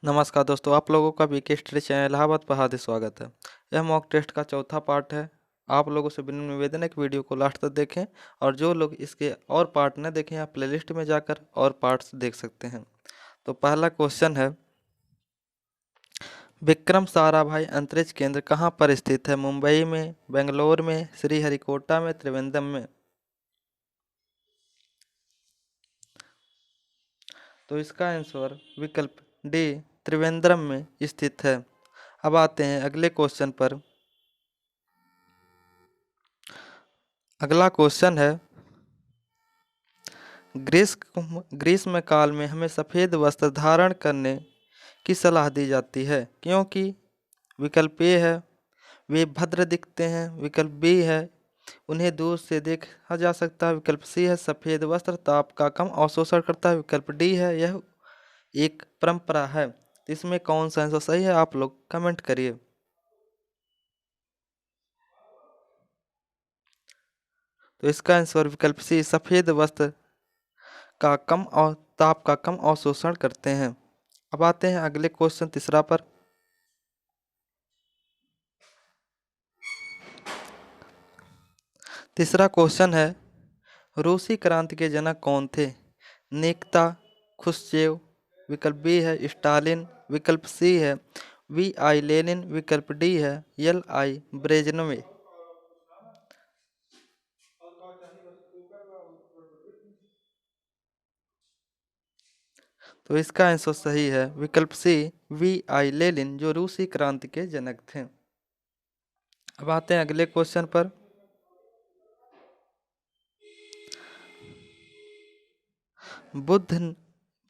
नमस्कार दोस्तों, आप लोगों का बीके स्टडी चैनल इलाहाबाद पर हार्दिक स्वागत है। यह मॉक टेस्ट का चौथा पार्ट है। आप लोगों से विनम्र निवेदन है कि वीडियो को लास्ट तक देखें, और जो लोग इसके और पार्ट न देखें आप प्लेलिस्ट में जाकर और पार्ट्स देख सकते हैं। तो पहला क्वेश्चन है, विक्रम साराभाई अंतरिक्ष केंद्र कहाँ पर स्थित है? मुंबई में, बेंगलोर में, श्रीहरिकोटा में, त्रिवेंद्रम में? तो इसका आंसर विकल्प डी, त्रिवेंद्रम में स्थित है। अब आते हैं अगले क्वेश्चन पर। अगला क्वेश्चन है, ग्रीष्म काल में हमें सफ़ेद वस्त्र धारण करने की सलाह दी जाती है, क्योंकि? विकल्प ए है वे भद्र दिखते हैं, विकल्प बी है उन्हें दूर से देखा जा सकता है, विकल्प सी है सफ़ेद वस्त्र ताप का कम अवशोषण करता है, विकल्प डी है यह एक परंपरा है। तो इसमें कौन सा आंसर सही है, आप लोग कमेंट करिए। तो इसका आंसर विकल्प सी, सफ़ेद वस्त्र का कम और ताप का कम अवशोषण करते हैं। अब आते हैं अगले क्वेश्चन तीसरा पर। तीसरा क्वेश्चन है, रूसी क्रांति के जनक कौन थे? निकिता खुश्चेव, विकल्प बी है स्टालिन, विकल्प सी है वी आई लेनिन, विकल्प डी है एल आई ब्रेजनेव। तो इसका आंसर सही है विकल्प सी, वी आई लेनिन, जो रूसी क्रांति के जनक थे। अब आते हैं अगले क्वेश्चन पर। बुद्ध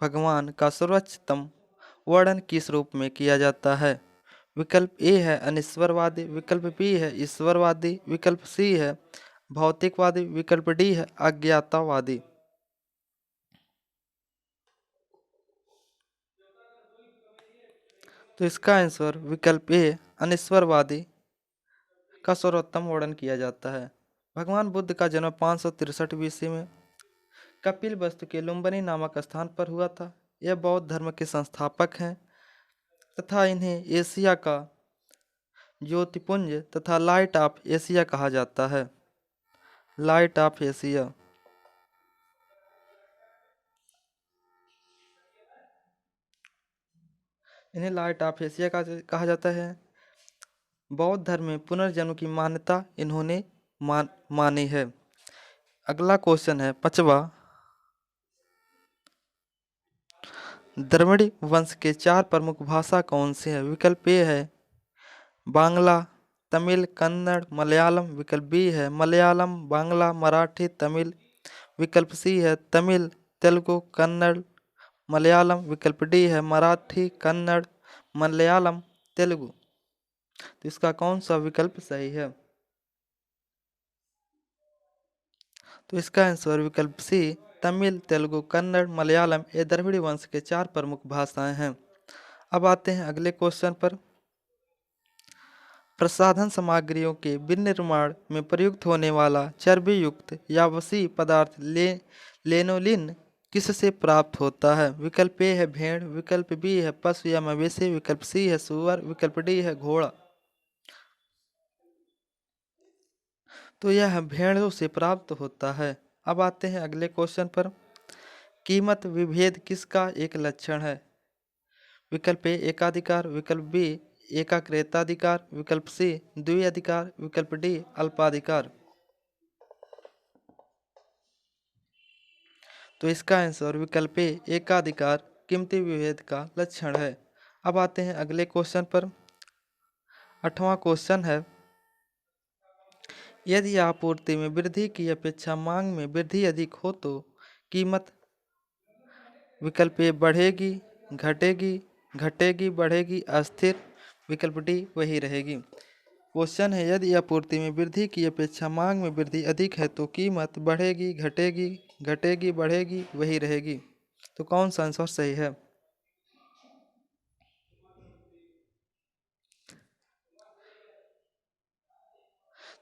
भगवान का सर्वोच्चतम वर्णन किस रूप में किया जाता है? विकल्प ए है अनिश्वरवादी, विकल्प बी है ईश्वरवादी, विकल्प सी है भौतिकवादी, विकल्प डी है अज्ञातवादी। तो इसका आंसर विकल्प ए अनिश्वरवादी का सर्वोत्तम वर्णन किया जाता है। भगवान बुद्ध का जन्म 563 BC में कपिल वस्तु के लुम्बिनी नामक स्थान पर हुआ था। यह बौद्ध धर्म के संस्थापक हैं तथा इन्हें एशिया का ज्योतिपुंज तथा लाइट ऑफ एशिया कहा जाता है। Light of Asia. इन्हें लाइट ऑफ एशिया का कहा जाता है। बौद्ध धर्म में पुनर्जन्म की मान्यता इन्होंने मानी है। अगला क्वेश्चन है पांचवा, द्रविड़ वंश के 4 प्रमुख भाषा कौन से हैं? विकल्प ए है बांग्ला, तमिल, कन्नड़, मलयालम, विकल्प बी है मलयालम, बांग्ला, मराठी, तमिल, विकल्प सी है तमिल, तेलुगु, कन्नड़, मलयालम, विकल्प डी है मराठी, कन्नड़, मलयालम, तेलुगु। तो इसका कौन सा विकल्प सही है? तो इसका आंसर विकल्प सी, तमिल, तेलुगु, कन्नड़, मलयालम ये द्रविड़ वंश के 4 प्रमुख भाषाएं हैं। अब आते हैं अगले क्वेश्चन पर। प्रसाधन सामग्रियों के विनिर्माण में प्रयुक्त होने वाला चर्बी युक्त या वसी पदार्थ लेनोलिन किससे प्राप्त होता है? विकल्प ए है भेड़, विकल्प बी है पशु या मवेशी, विकल्प सी है सुअर, विकल्प डी है घोड़ा। तो यह भेड़ों से प्राप्त होता है। अब आते हैं अगले क्वेश्चन पर। कीमत विभेद किसका एक लक्षण है? विकल्प ए एकाधिकार, विकल्प बी एकाक्रेताधिकार, विकल्प सी द्विअधिकार, विकल्प डी अल्पाधिकार। तो इसका आंसर विकल्प ए एकाधिकार कीमती विभेद का लक्षण है। अब आते हैं अगले क्वेश्चन पर। 8वां क्वेश्चन है, यदि आपूर्ति में वृद्धि की अपेक्षा मांग में वृद्धि अधिक हो तो कीमत? विकल्प ए बढ़ेगी, घटेगी, घटेगी, बढ़ेगी, अस्थिर, विकल्प डी वही रहेगी। क्वेश्चन है, यदि आपूर्ति में वृद्धि की अपेक्षा मांग में वृद्धि अधिक है तो कीमत बढ़ेगी, घटेगी, घटेगी, बढ़ेगी, वही रहेगी। तो कौन सा आंसर सही है?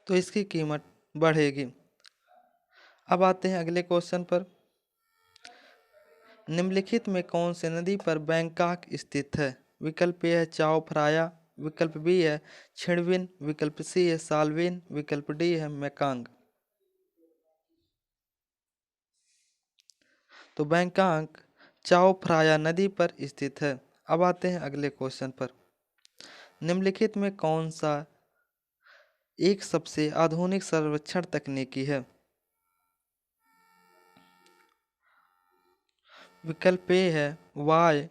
तो इसकी कीमत बढ़ेगी। अब आते हैं अगले क्वेश्चन पर। निम्नलिखित में कौन सी नदी पर बैंकॉक स्थित है? विकल्प ए है चाओ फ्राया, विकल्प बी है छिड़विन, विकल्प सी है साल्विन, विकल्प डी है मैकांग। तो बैंकॉक चाओ फ्राया नदी पर स्थित है। अब आते हैं अगले क्वेश्चन पर। निम्नलिखित में कौन सा एक सबसे आधुनिक सर्वेक्षण तकनीकी है? विकल्प ए है वाय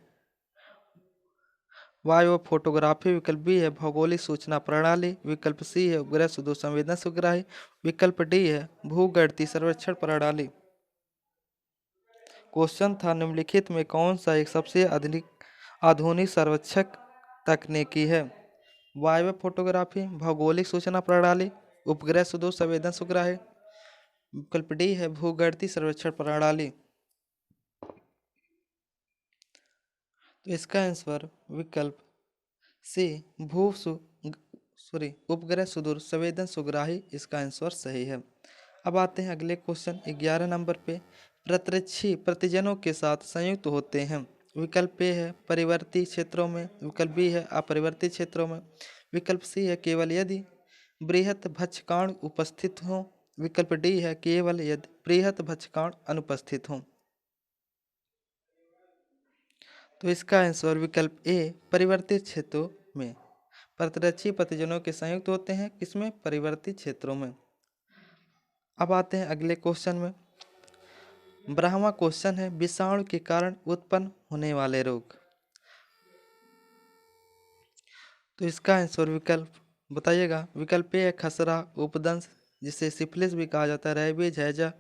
वायु फोटोग्राफी, विकल्प बी है भौगोलिक सूचना प्रणाली, विकल्प सी है उपग्रह सुदूर संवेदन सुग्राही, विकल्प डी है भूगर्भीय सर्वेक्षण प्रणाली। क्वेश्चन था निम्नलिखित में कौन सा एक सबसे आधुनिक सर्वेक्षक तकनीकी है? वायु फोटोग्राफी, भौगोलिक सूचना प्रणाली, उपग्रह सुदूर संवेदन सुग्राही, विकल्प डी है भूगर्भीय सर्वेक्षण प्रणाली। तो इसका आंसर विकल्प सी भू सॉरी उपग्रह सुदूर संवेदन सुग्राही इसका आंसर सही है। अब आते हैं अगले क्वेश्चन 11 नंबर पे। प्रत्यक्षी प्रतिजनों के साथ संयुक्त होते हैं। विकल्प ए है परिवर्ती क्षेत्रों में, विकल्प बी है अपरिवर्ती क्षेत्रों में, विकल्प सी है केवल यदि बृहत भक्षकाण उपस्थित हो, विकल्प डी है केवल यदि बृहत भक्षकाण अनुपस्थित हो। तो इसका आंसर विकल्प ए परिवर्तित क्षेत्रों में। प्रत्यक्षी प्रतिजनों के संयुक्त होते हैं किसमें? परिवर्तित क्षेत्रों में। अब आते हैं अगले क्वेश्चन में। 12वां क्वेश्चन है विषाणु के कारण उत्पन्न होने वाले रोग। तो इसका आंसर विकल्प बताइएगा। विकल्प ए है खसरा उपदंश जिसे सिफिलिस भी कहा जाता है, रेबीज, हैजा।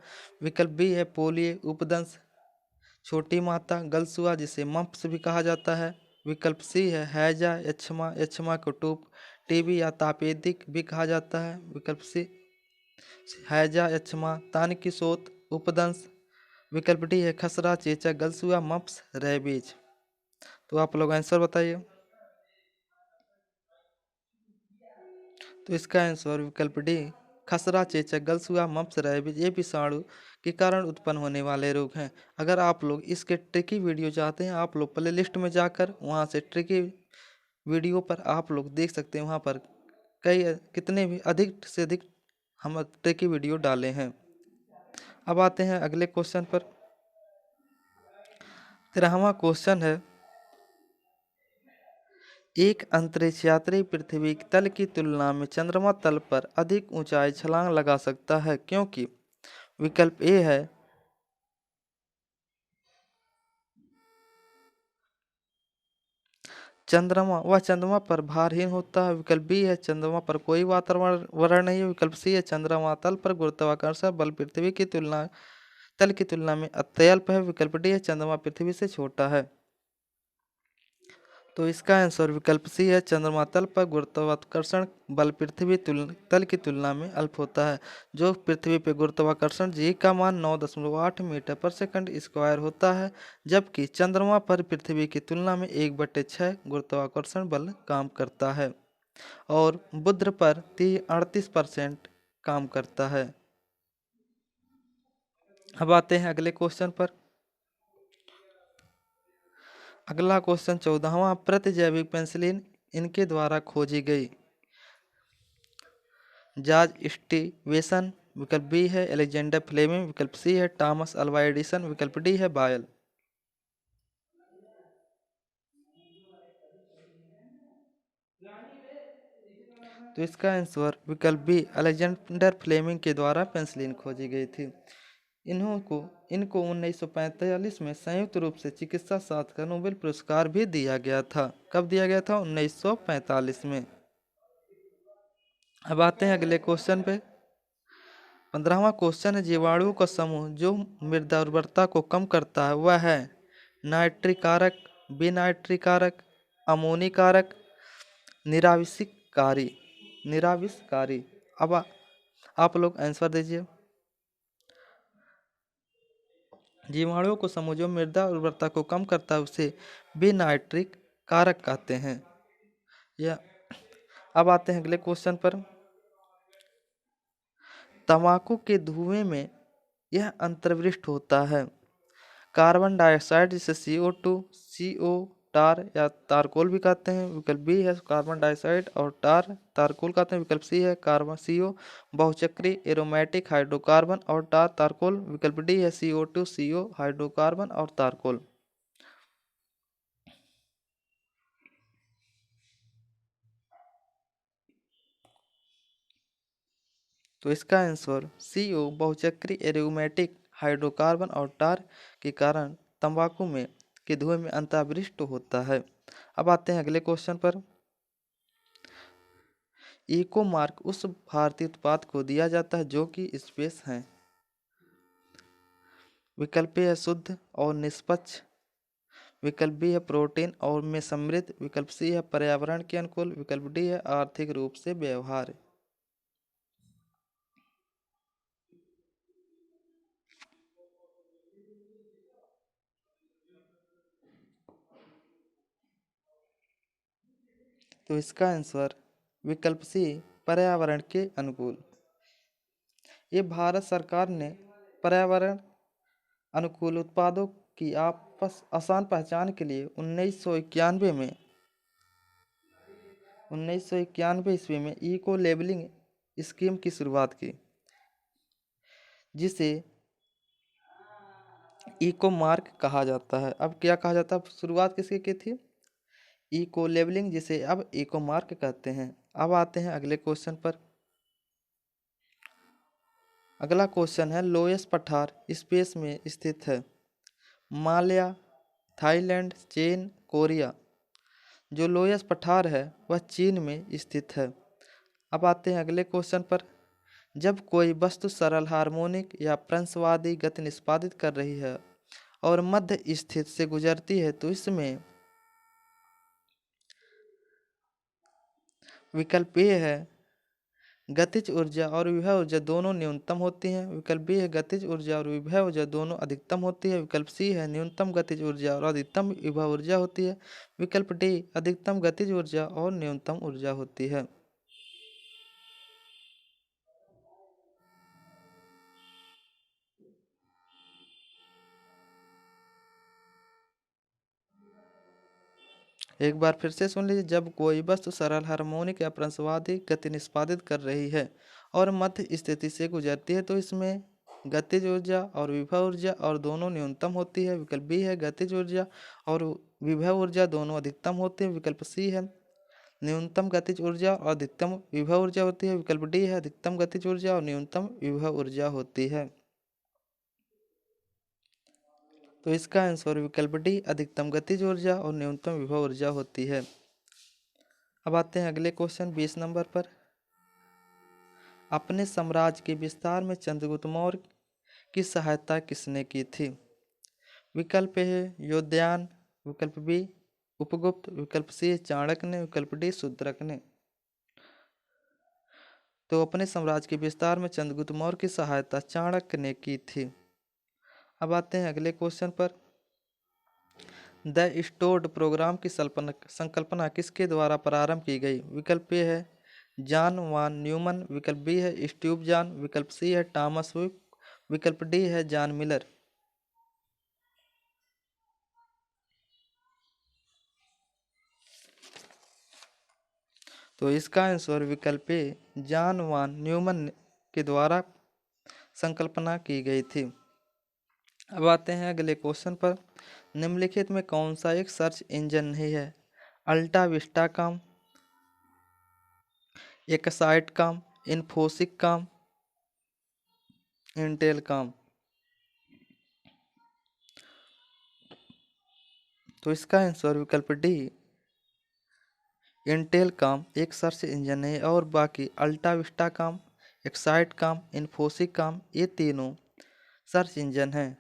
विकल्प बी है पोलियो उपदंश छोटी माता, गलसुआ जिसे मम्प्स भी कहा जाता है, विकल्प सी है हैजा यक्षमा, यक्षमा को टीबी या तापेदिक भी कहा जाता है, विकल्प सी हैजा यक्षमा तानिकी सोत उपदंश, विकल्प डी है खसरा चेचक गलसुआ मप्स रेबीज। तो आप लोग आंसर बताइए। तो इसका आंसर विकल्प डी खसरा चेचक गलसुआ मप्स रेबीज ये विषाणु के कारण उत्पन्न होने वाले रोग हैं। अगर आप लोग इसके ट्रिकी वीडियो चाहते हैं आप लोग प्ले लिस्ट में जाकर वहाँ से ट्रिकी वीडियो पर आप लोग देख सकते हैं। वहाँ पर कई कितने भी अधिक से अधिक हम ट्रिकी वीडियो डाले हैं। अब आते हैं अगले क्वेश्चन पर। 13वां क्वेश्चन है एक अंतरिक्ष यात्री पृथ्वी तल की तुलना में चंद्रमा तल पर अधिक ऊंचाई छलांग लगा सकता है क्योंकि? विकल्प ए है वह चंद्रमा पर भारहीन होता है, विकल्प बी है चंद्रमा पर कोई वातावरण नहीं है, विकल्प सी है चंद्रमा तल पर गुरुत्वाकर्षण बल पृथ्वी की तल की तुलना में अत्यल्प है, विकल्प डी है चंद्रमा पृथ्वी से छोटा है। तो इसका आंसर विकल्प सी है चंद्रमा तल पर गुरुत्वाकर्षण बल पृथ्वी तल की तुलना में अल्प होता है। जो पृथ्वी पर गुरुत्वाकर्षण जी का मान 9.8 मीटर पर सेकंड स्क्वायर होता है, जबकि चंद्रमा पर पृथ्वी की तुलना में 1/6 गुरुत्वाकर्षण बल काम करता है और बुध पर 38% काम करता है। अब आते हैं अगले क्वेश्चन पर। अगला क्वेश्चन 14वां प्रतिजैविक पेनिसिलिन इनके द्वारा खोजी गई। जॉर्ज स्टीवेंसन, विकल्प बी है अलेक्जेंडर फ्लेमिंग, विकल्प सी है थॉमस अल्वा एडिसन, विकल्प डी है बायल। तो इसका आंसर विकल्प बी अलेक्जेंडर फ्लेमिंग के द्वारा पेनिसिलिन खोजी गई थी। इनको 1945 में संयुक्त रूप से चिकित्सा शास्त्र का नोबेल पुरस्कार भी दिया गया था। कब दिया गया था? 1945 में। अब आते हैं अगले क्वेश्चन पे। 15वां क्वेश्चन है जीवाणुओं का समूह जो मृदा उर्वरता को कम करता है वह है नाइट्रिक कारक, विनाइट्रिक कारक, अमोनी कारक, निराविषकारी निराविषकारी। अब आप लोग आंसर दीजिए। जीवाणुओं को समूह जो मृदा उर्वरता को कम करता है उसे विनाइट्रिक कारक कहते हैं। या अब आते हैं अगले क्वेश्चन पर। तंबाकू के धुएं में यह अंतर्विष्ट होता है कार्बन डाइऑक्साइड जिसे CO2, CO टार या तारकोल भी कहते हैं। विकल्प बी है कार्बन डाइऑक्साइड और टार तारकोल कहते हैं। विकल्प सी है कार्बन CO बहुचक्री एरोमेटिक हाइड्रोकार्बन और टार तारकोल। विकल्प डी है CO2 CO हाइड्रोकार्बन और तारकोल। तो इसका आंसर CO बहुचक्री एरोमेटिक हाइड्रोकार्बन और टार के कारण तंबाकू में के धुएं में अंतर्विष्ट होता है। अब आते हैं अगले क्वेश्चन पर। इको मार्क उस भारतीय उत्पाद को दिया जाता है जो कि स्पेस है। विकल्प ए है शुद्ध और निष्पक्ष। विकल्प बी है प्रोटीन और में समृद्ध। विकल्प सी है पर्यावरण के अनुकूल। विकल्प डी है आर्थिक रूप से व्यवहार। तो इसका आंसर विकल्प सी पर्यावरण के अनुकूल। ये भारत सरकार ने पर्यावरण अनुकूल उत्पादों की आपस आसान पहचान के लिए 1991 ईस्वी में इको लेबलिंग स्कीम की शुरुआत की, जिसे इको मार्क कहा जाता है। अब क्या कहा जाता है, शुरुआत किसकी की थी? इको लेबलिंग, जिसे अब इको मार्क कहते हैं। अब आते हैं अगले क्वेश्चन पर। अगला क्वेश्चन है लोयस पठार स्पेस में स्थित है। माल्या, थाईलैंड, चीन, कोरिया। जो लोयस पठार है वह चीन में स्थित है। अब आते हैं अगले क्वेश्चन पर। जब कोई वस्तु सरल हार्मोनिक या प्रंसवादी गति निष्पादित कर रही है और मध्य स्थिति से गुजरती है तो इसमें विकल्प ए है गतिज ऊर्जा और विभव ऊर्जा दोनों न्यूनतम होती हैं। विकल्प बी है गतिज ऊर्जा और विभव ऊर्जा दोनों अधिकतम होती है। विकल्प सी है न्यूनतम गतिज ऊर्जा और अधिकतम विभव ऊर्जा होती है। विकल्प डी अधिकतम गतिज ऊर्जा और न्यूनतम ऊर्जा होती है। एक बार फिर से सुन लीजिए। जब कोई वस्तु सरल हार्मोनिक या प्रंसवादी गति निष्पादित कर रही है और मध्य स्थिति से गुजरती है तो इसमें गतिज ऊर्जा और विभव ऊर्जा और दोनों न्यूनतम होती है। विकल्प बी है गतिज ऊर्जा और विभव ऊर्जा दोनों अधिकतम होती है। विकल्प सी है न्यूनतम गतिज ऊर्जा और अधिकतम विभव ऊर्जा होती है। विकल्प डी है अधिकतम गतिज ऊर्जा और न्यूनतम विभव ऊर्जा होती है। तो इसका आंसर विकल्प डी अधिकतम गतिज ऊर्जा और न्यूनतम विभव ऊर्जा होती है। अब आते हैं अगले क्वेश्चन 20 नंबर पर। अपने साम्राज्य के विस्तार में चंद्रगुप्त मौर्य की सहायता किसने की थी? विकल्प ए है योद्यान। विकल्प बी उपगुप्त। विकल्प सी चाणक्य ने। विकल्प डी शूद्रक ने। तो अपने साम्राज्य के विस्तार में चंद्रगुप्त मौर्य की सहायता चाणक्य ने की थी। अब आते हैं अगले क्वेश्चन पर। द स्टोर्ड प्रोग्राम की संकल्पना किसके द्वारा प्रारंभ की गई? विकल्प ए है जॉन वान न्यूमन। विकल्प बी है स्टीव जॉन। विकल्प सी है टॉमस हुक। विकल्प डी है जॉन मिलर। तो इसका आंसर विकल्प ए जॉन वान न्यूमन के द्वारा संकल्पना की गई थी। अब आते हैं अगले क्वेश्चन पर। निम्नलिखित में कौन सा एक सर्च इंजन नहीं है? अल्टा विस्टा काम, एक्साइट काम, इन्फोसिक काम, इंटेल काम। तो इसका आंसर विकल्प डी इंटेल काम एक सर्च इंजन है और बाकी अल्टा विस्टा काम, एक्साइट काम, इन्फोसिक काम ये तीनों सर्च इंजन हैं।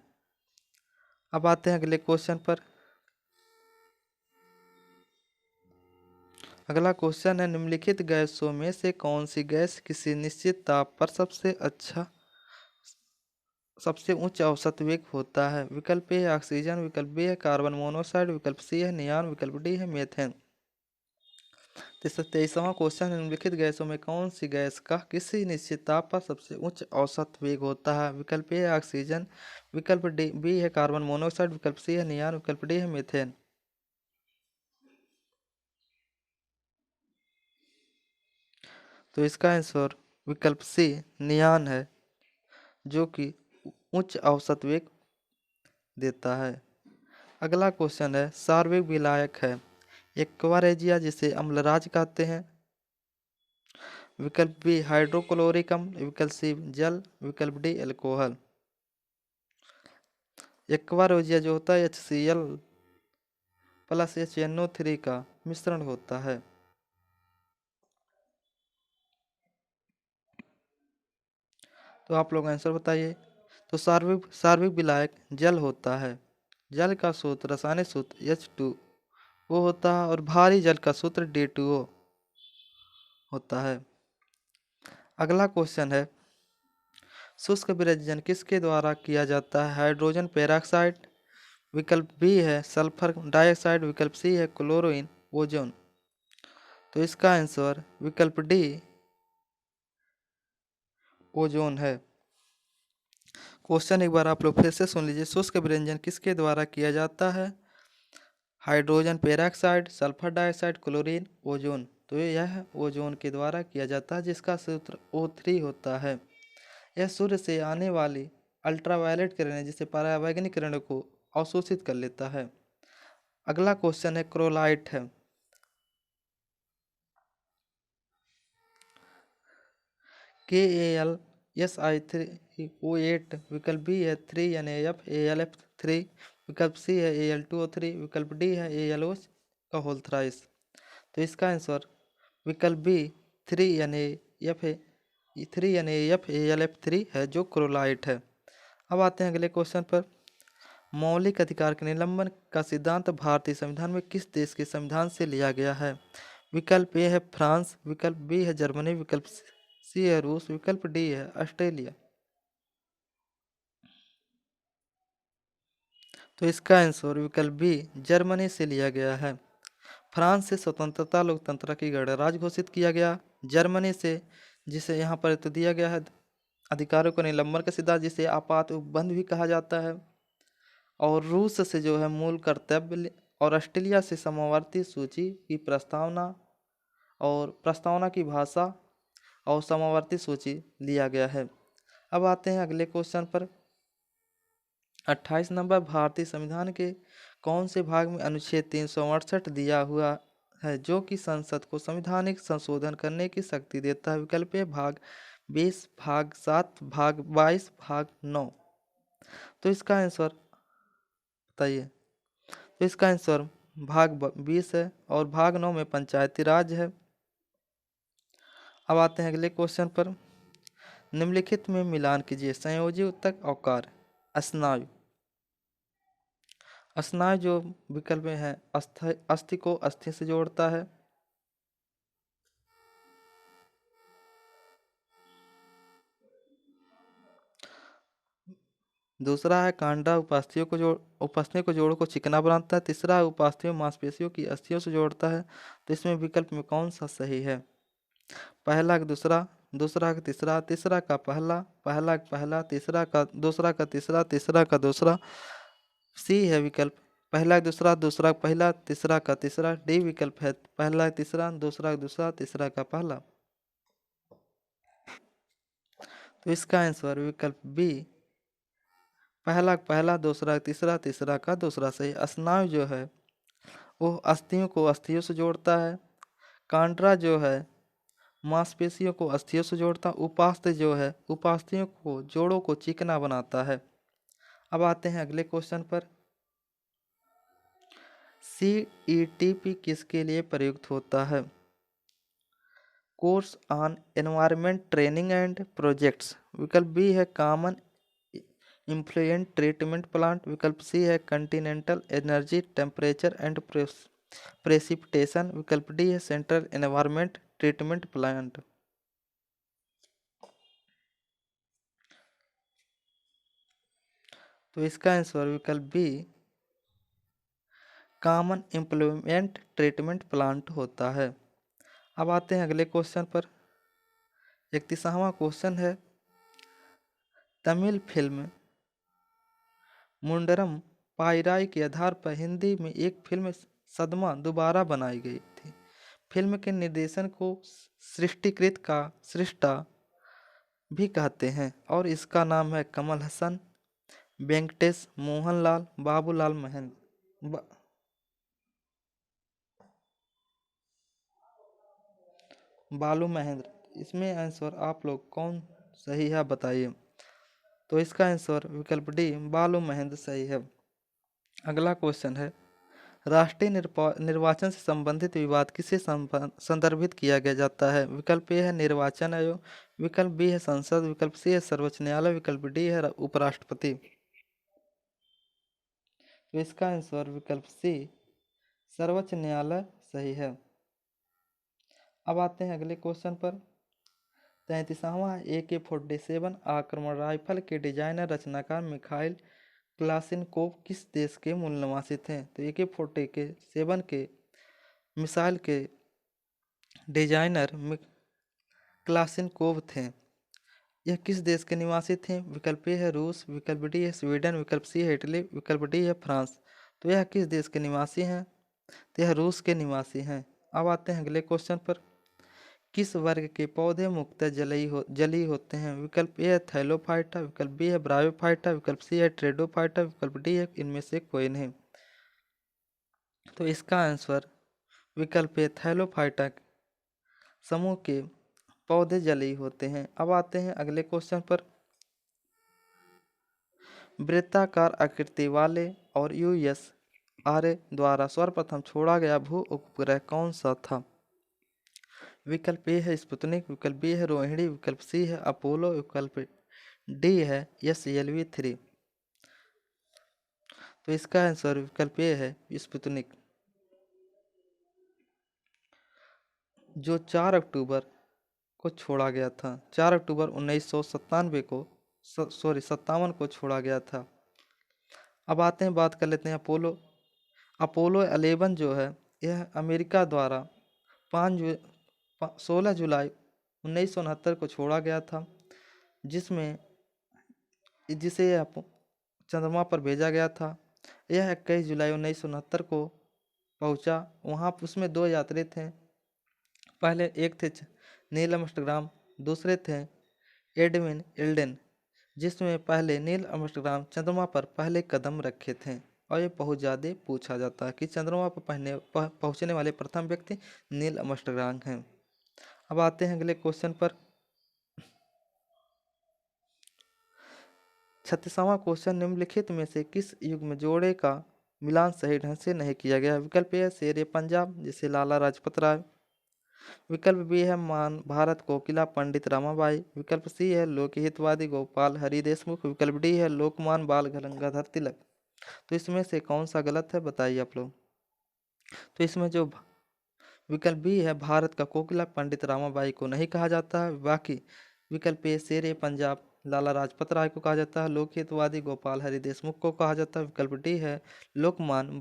अब आते हैं अगले क्वेश्चन पर। अगला क्वेश्चन है निम्नलिखित गैसों में से कौन सी गैस किसी निश्चित ताप पर सबसे उच्च औसत वेग होता है? विकल्प ए है ऑक्सीजन। विकल्प बी है कार्बन मोनोऑक्साइड। विकल्प सी है नियॉन। विकल्प डी है मीथेन। 23वां क्वेश्चन, निम्नलिखित गैसों में कौन सी गैस का किसी निश्चित ताप पर सबसे उच्च औसत वेग होता है? विकल्प ए है ऑक्सीजन। विकल्प डी बी है कार्बन मोनोऑक्साइड। विकल्प सी है नियॉन। विकल्प डी है मीथेन। तो इसका आंसर विकल्प सी नियान है, जो कि उच्च औसत वेग देता है। अगला क्वेश्चन है, सार्वत्रिक विलायक है एक्वारेजिया जिसे अम्लराज कहते हैं। विकल्प बी हाइड्रोक्लोरिक अम्ल, विकल्प सी जल, विकल्प डी एल्कोहल। एक्वारेजिया जो होता है HCl प्लस HNO3 का मिश्रण होता है। तो आप लोग आंसर बताइए। तो सार्वत्रिक सार्वत्रिक विलायक जल होता है। जल का सूत्र रासायनिक सूत्र H2O होता है और भारी जल का सूत्र D2O होता है। अगला क्वेश्चन है, शुष्क विरेचन किसके द्वारा किया जाता है? हाइड्रोजन पेरोक्साइड, विकल्प बी है सल्फर डाइऑक्साइड, विकल्प सी है क्लोरीन ओजोन। तो इसका आंसर विकल्प डी ओजोन है। क्वेश्चन एक बार आप लोग फिर से सुन लीजिए, शुष्क विरेचन किसके द्वारा किया जाता है? Hydrogen peroxide, sulphur dioxide, chlorine ozone. तो यह ओजोन के द्वारा किया जाता है, जिसका सूत्र O3 होता है। यह सूर्य से आने वाली अल्ट्रावायलेट किरणें जिसे परावैंगनिक किरणों को अवशोषित कर लेता है। अगला क्वेश्चन है क्रोलाइट है। KAlSi3O8, विकल्प बी है 3NAFAlF3, विकल्प सी है Al2O3, विकल्प डी है AlO का होल थ्राइस। तो इसका आंसर विकल्प बी 3NAFAlF3 है, जो क्रोलाइट है। अब आते हैं अगले क्वेश्चन पर। मौलिक अधिकार के निलंबन का सिद्धांत भारतीय संविधान में किस देश के संविधान से लिया गया है? विकल्प ए है फ्रांस, विकल्प बी है जर्मनी, विकल्प सी है रूस, विकल्प डी है ऑस्ट्रेलिया। तो इसका आंसर विकल्प बी जर्मनी से लिया गया है। फ्रांस से स्वतंत्रता लोकतंत्र की गणराज्य घोषित किया गया। जर्मनी से, जिसे यहाँ पर तो दिया गया है अधिकारों का निलंबन का सिद्धांत, जिसे आपात उपबंध भी कहा जाता है। और रूस से जो है मूल कर्तव्य, और ऑस्ट्रेलिया से समवर्ती सूची की प्रस्तावना और प्रस्तावना की भाषा और समवर्ती सूची लिया गया है। अब आते हैं अगले क्वेश्चन पर। 28 नंबर, भारतीय संविधान के कौन से भाग में अनुच्छेद 368 दिया हुआ है जो कि संसद को संवैधानिक संशोधन करने की शक्ति देता है? विकल्प ए भाग 20, भाग 7, भाग 22, भाग 9। तो इसका आंसर बताइए। तो इसका आंसर भाग 20 है और भाग 9 में पंचायती राज है। अब आते हैं अगले क्वेश्चन पर। निम्नलिखित में मिलान कीजिए, संयोजी ऊतक और कार्य। स्नायु। स्नायु जो विकल्प में है, अस्थि को अस्थि से जोड़ता है। दूसरा है कांडा उपास्थि को जोड़ को चिकना बनाता है। तीसरा है उपास्थि मांसपेशियों की अस्थियों से जोड़ता है। तो इसमें विकल्प में कौन सा सही है? पहला का दूसरा, दूसरा का तीसरा, तीसरा का पहला, पहला का पहला, तीसरा का दूसरा का तीसरा, तीसरा का दूसरा। सी है विकल्प पहला का दूसरा, दूसरा का पहला, तीसरा का तीसरा। डी विकल्प है पहला का तीसरा, दूसरा का दूसरा, तीसरा का पहला। तो इसका आंसर विकल्प बी पहला का पहला, दूसरा का तीसरा, तीसरा का दूसरा सही। स्नायु जो है वो अस्थियों को अस्थियों से जोड़ता है। कांड्रा जो है मांसपेशियों को अस्थियों से जोड़ता। उपास्थि जो है उपास्थियों को जोड़ों को चिकना बनाता है। अब आते हैं अगले क्वेश्चन पर। CETP किसके लिए प्रयुक्त होता है? Course on environment training and projects, विकल्प बी है कॉमन इम्फ्लुएंट ट्रीटमेंट प्लांट, विकल्प सी है continental energy temperature and precipitation, विकल्प डी है सेंट्रल एनवायरमेंट ट्रीटमेंट प्लांट। तो इसका आंसर विकल्प B common employment treatment plant होता है। अब आते हैं अगले क्वेश्चन पर। 31वां क्वेश्चन है, तमिल फिल्म मुंडरम पाइराई के आधार पर हिंदी में एक फिल्म सदमा दोबारा बनाई गई थी। फिल्म के निर्देशन को सृष्टिकृत का सृष्टा भी कहते हैं और इसका नाम है कमल हसन, वेंकटेश, मोहनलाल, बाबूलाल महेंद्र बालू महेंद्र। इसमें आंसर आप लोग कौन सही है बताइए। तो इसका आंसर विकल्प डी बालू महेंद्र सही है। अगला क्वेश्चन है, राष्ट्रीय निर्वाचन से संबंधित विवाद किसे संदर्भित किया गया जाता है। विकल्प ए है निर्वाचन आयोग, विकल्प बी है संसद, विकल्प सी है सर्वोच्च न्यायालय, विकल्प डी है उपराष्ट्रपति। तो इसका आंसर विकल्प सी सर्वोच्च न्यायालय सही है। अब आते हैं अगले क्वेश्चन पर। 33वां AK-47 आक्रमण राइफल के डिजाइनर रचनाकार मिखाइल क्लाशिनकोव किस देश के मूल निवासी थे। तो AK-47 के मिसाइल के डिजाइनर क्लाशिनकोव थे। यह किस देश के निवासी थे। विकल्प ए है रूस, विकल्प डी है स्वीडन, विकल्प सी है इटली, विकल्प डी है फ्रांस। तो यह किस देश के निवासी हैं। तो यह रूस के निवासी हैं। अब आते हैं अगले क्वेश्चन पर। किस वर्ग के पौधे मुख्यतः जलीय होते हैं। विकल्प ए है थैलोफाइटा, विकल्प बी है ब्रायोफाइटा, विकल्प सी है ट्रेडोफाइटा, विकल्प डी है इनमें से कोई नहीं। तो इसका आंसर विकल्प ए थैलोफाइटा समूह के पौधे जलीय होते हैं। अब आते हैं अगले क्वेश्चन पर। वृत्ताकार आकृति वाले और USRA द्वारा सर्वप्रथम छोड़ा गया भू उपग्रह कौन सा था। विकल्प ए है स्पुतनिक, विकल्प बी है रोहिणी, विकल्प सी है अपोलो, विकल्प डी है SLV-3। तो इसका आंसर विकल्प ए है स्पुतनिक, जो 4 अक्टूबर को छोड़ा गया था। 4 अक्टूबर 1997 को 57 को छोड़ा गया था। अब आते हैं, बात कर लेते हैं अपोलो। अपोलो 11 जो है यह अमेरिका द्वारा 16 जुलाई 1969 को छोड़ा गया था, जिसे चंद्रमा पर भेजा गया था। यह 21 जुलाई 1969 को पहुंचा। वहाँ उसमें 2 यात्री थे। पहले एक थे नील आर्मस्ट्रांग, दूसरे थे एडविन एल्डेन, जिसमें पहले नील आर्मस्ट्रांग चंद्रमा पर पहले कदम रखे थे। और ये बहुत ज़्यादा पूछा जाता है कि चंद्रमा पर पहुंचने वाले प्रथम व्यक्ति नील आर्मस्ट्रांग हैं। अब आते हैं अगले क्वेश्चन पर। 36वां क्वेश्चन, निम्नलिखित में से किस युग्म जोड़े का मिलान सही ढंग से नहीं किया गया। विकल्प ए शेर पंजाब जिसे लाला लाजपत राय, विकल्प बी है मान भारत कोकिला पंडित रमाबाई, विकल्प सी है लोकहितवादी गोपाल हरि देशमुख, विकल्प डी है लोकमान बाल गंगाधर तिलक। तो इसमें से कौन सा गलत है बताइए आप लोग। तो इसमें जो विकल्प बी है भारत का कोकिला पंडित रमाबाई को नहीं कहा जाता है। बाकी विकल्प ए शेर पंजाब लाला लाजपत राय को कहा जाता है, लोकहितवादी गोपाल हरि देशमुख को कहा जाता है, विकल्प डी है लोकमान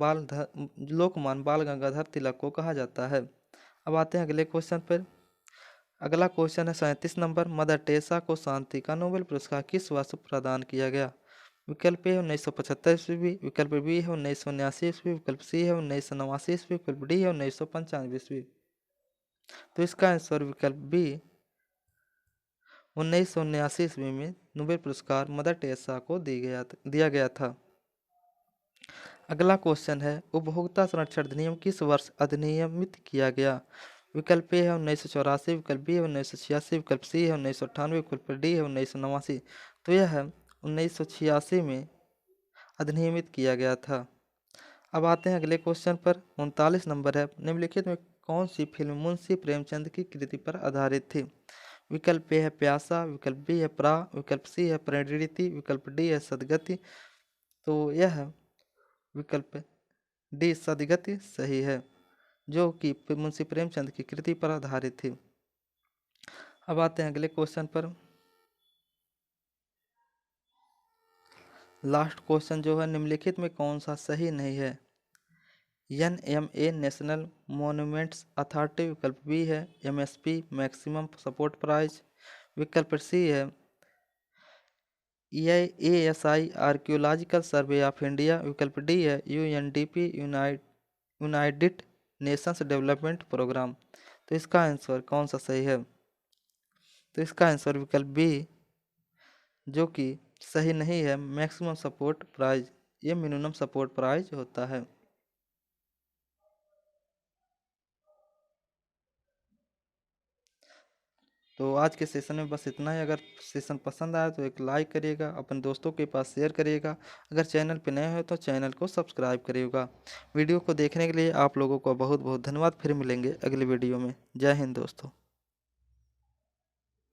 बाल गंगाधर तिलक को कहा जाता है। अब आते हैं अगले क्वेश्चन पर। अगला क्वेश्चन है 37 नंबर, मदर टेरेसा को शांति का नोबेल पुरस्कार किस वर्ष प्रदान किया गया। विकल्प ए है 1975 ईस्वी, विकल्प बी है 1979 ईस्वी, विकल्प सी है 1989 ईस्वी, विकल्प डी है 1995 ईस्वी। तो इसका आंसर विकल्प बी 1979 ईस्वी में नोबेल पुरस्कार मदर टेरेसा को दिया गया था। अगला क्वेश्चन है, उपभोक्ता संरक्षण अधिनियम किस वर्ष अधिनियमित किया गया। विकल्प ए है 1984, विकल्प बी है 1986, विकल्प सी है 1998, विकल्प डी है 1989। तो यह 1986 में अधिनियमित किया गया था। अब आते हैं अगले क्वेश्चन पर। 39 नंबर है, निम्नलिखित में कौन सी फिल्म मुंशी प्रेमचंद की कृति पर आधारित थी। विकल्प ए है प्यासा, विकल्प बी है प्रा, विकल्प सी है परिणीति, विकल्प डी है सदगति। तो यह विकल्प डी सदगति सही है, जो कि मुंशी प्रेमचंद की कृति पर आधारित थी। अब आते हैं अगले क्वेश्चन पर। लास्ट क्वेश्चन जो है, निम्नलिखित में कौन सा सही नहीं है। NMA नेशनल मॉन्यूमेंट्स अथॉरिटी, विकल्प बी है MSP मैक्सिमम सपोर्ट प्राइस, विकल्प सी है ASI archaeological survey of India, विकल्प डी है UNDP United Nations development program. तो इसका आंसर कौन सा सही है? तो इसका आंसर विकल्प बी, जो कि सही नहीं है, मैक्सिमम सपोर्ट प्राइज। ये मिनिमम सपोर्ट प्राइज होता है। तो आज के सेशन में बस इतना ही। अगर सेशन पसंद आया तो एक लाइक करिएगा, अपने दोस्तों के पास शेयर करिएगा। अगर चैनल पे नए हो तो चैनल को सब्सक्राइब करिएगा। वीडियो को देखने के लिए आप लोगों को बहुत बहुत धन्यवाद। फिर मिलेंगे अगली वीडियो में। जय हिंद दोस्तों।